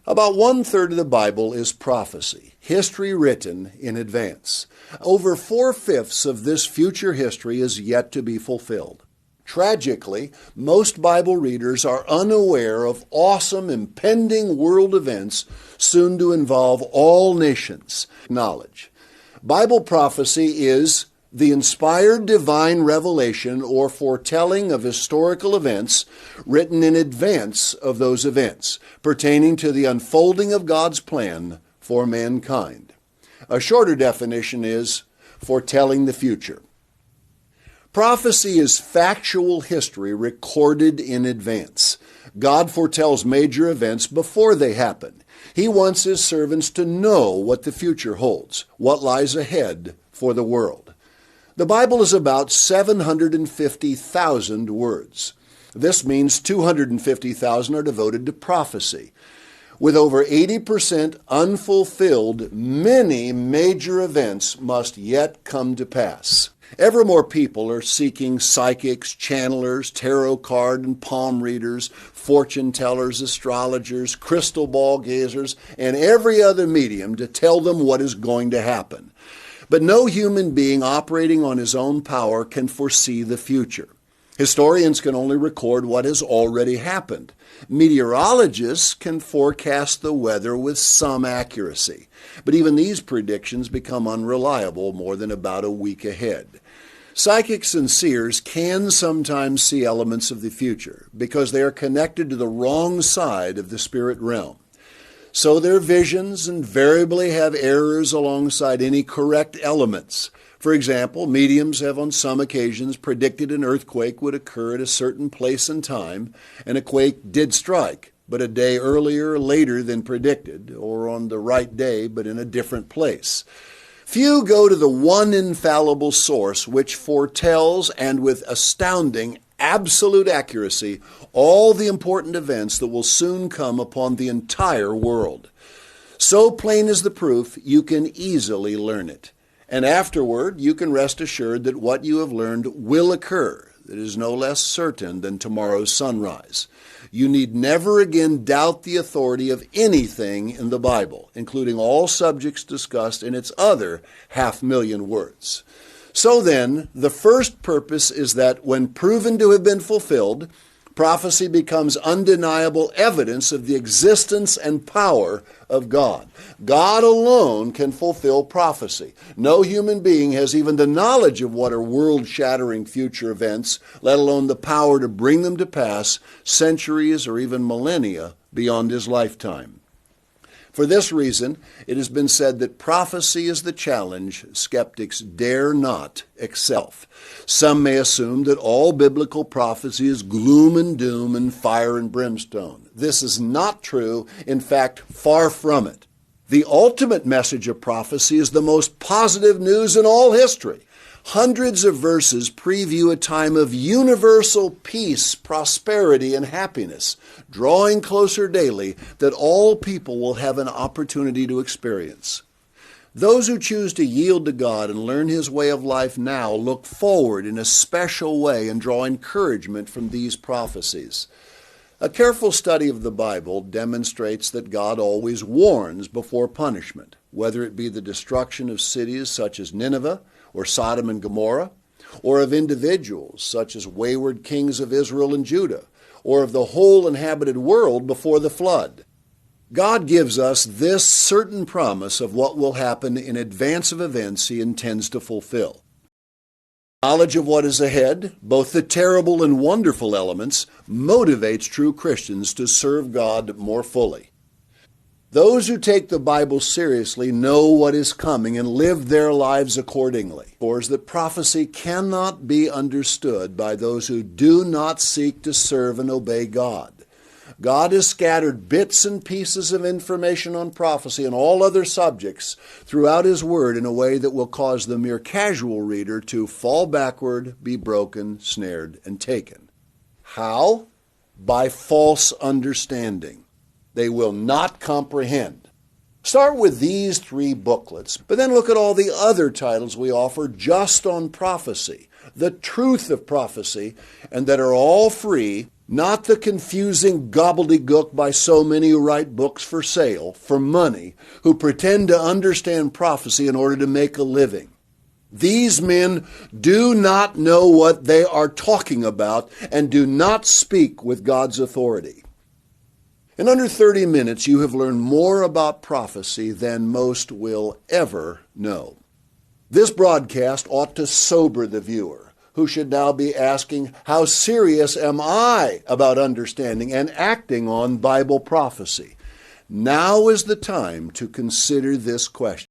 About one-third of the Bible is prophecy, history written in advance. Over 4/5 of this future history is yet to be fulfilled. Tragically, most Bible readers are unaware of awesome impending world events soon to involve all nations. Knowledge. Bible prophecy is the inspired divine revelation or foretelling of historical events written in advance of those events, pertaining to the unfolding of God's plan for mankind. A shorter definition is foretelling the future. Prophecy is factual history recorded in advance. God foretells major events before they happen. He wants His servants to know what the future holds, what lies ahead for the world. The Bible is about 750,000 words. This means 250,000 are devoted to prophecy. With over 80% unfulfilled, many major events must yet come to pass. Ever more people are seeking psychics, channelers, tarot card and palm readers, fortune tellers, astrologers, crystal ball gazers, and every other medium to tell them what is going to happen. But no human being operating on his own power can foresee the future. Historians can only record what has already happened. Meteorologists can forecast the weather with some accuracy, but even these predictions become unreliable more than about a week ahead. Psychics and seers can sometimes see elements of the future because they are connected to the wrong side of the spirit realm. So their visions invariably have errors alongside any correct elements. For example, mediums have on some occasions predicted an earthquake would occur at a certain place and time, and a quake did strike, but a day earlier or later than predicted, or on the right day but in a different place. Few go to the one infallible source which foretells, and with astounding absolute accuracy, all the important events that will soon come upon the entire world. So plain is the proof, you can easily learn it. And afterward, you can rest assured that what you have learned will occur. It is no less certain than tomorrow's sunrise. You need never again doubt the authority of anything in the Bible, including all subjects discussed in its other 500,000 words. So then, the first purpose is that when proven to have been fulfilled, prophecy becomes undeniable evidence of the existence and power of God. God alone can fulfill prophecy. No human being has even the knowledge of what are world-shattering future events, let alone the power to bring them to pass centuries or even millennia beyond his lifetime. For this reason, it has been said that prophecy is the challenge skeptics dare not excel. Some may assume that all biblical prophecy is gloom and doom and fire and brimstone. This is not true. In fact, far from it. The ultimate message of prophecy is the most positive news in all history. Hundreds of verses preview a time of universal peace, prosperity, and happiness, drawing closer daily that all people will have an opportunity to experience. Those who choose to yield to God and learn His way of life now look forward in a special way and draw encouragement from these prophecies. A careful study of the Bible demonstrates that God always warns before punishment, whether it be the destruction of cities such as Nineveh, or Sodom and Gomorrah, or of individuals such as wayward kings of Israel and Judah, or of the whole inhabited world before the flood. God gives us this certain promise of what will happen in advance of events He intends to fulfill. Knowledge of what is ahead, both the terrible and wonderful elements, motivates true Christians to serve God more fully. Those who take the Bible seriously know what is coming and live their lives accordingly. For that prophecy cannot be understood by those who do not seek to serve and obey God. God has scattered bits and pieces of information on prophecy and all other subjects throughout His Word in a way that will cause the mere casual reader to fall backward, be broken, snared, and taken. How? By false understanding. They will not comprehend. Start with these 3 booklets, but then look at all the other titles we offer just on prophecy, the truth of prophecy, and that are all free, not the confusing gobbledygook by so many who write books for sale, for money, who pretend to understand prophecy in order to make a living. These men do not know what they are talking about and do not speak with God's authority. In under 30 minutes, you have learned more about prophecy than most will ever know. This broadcast ought to sober the viewer, who should now be asking, how serious am I about understanding and acting on Bible prophecy? Now is the time to consider this question.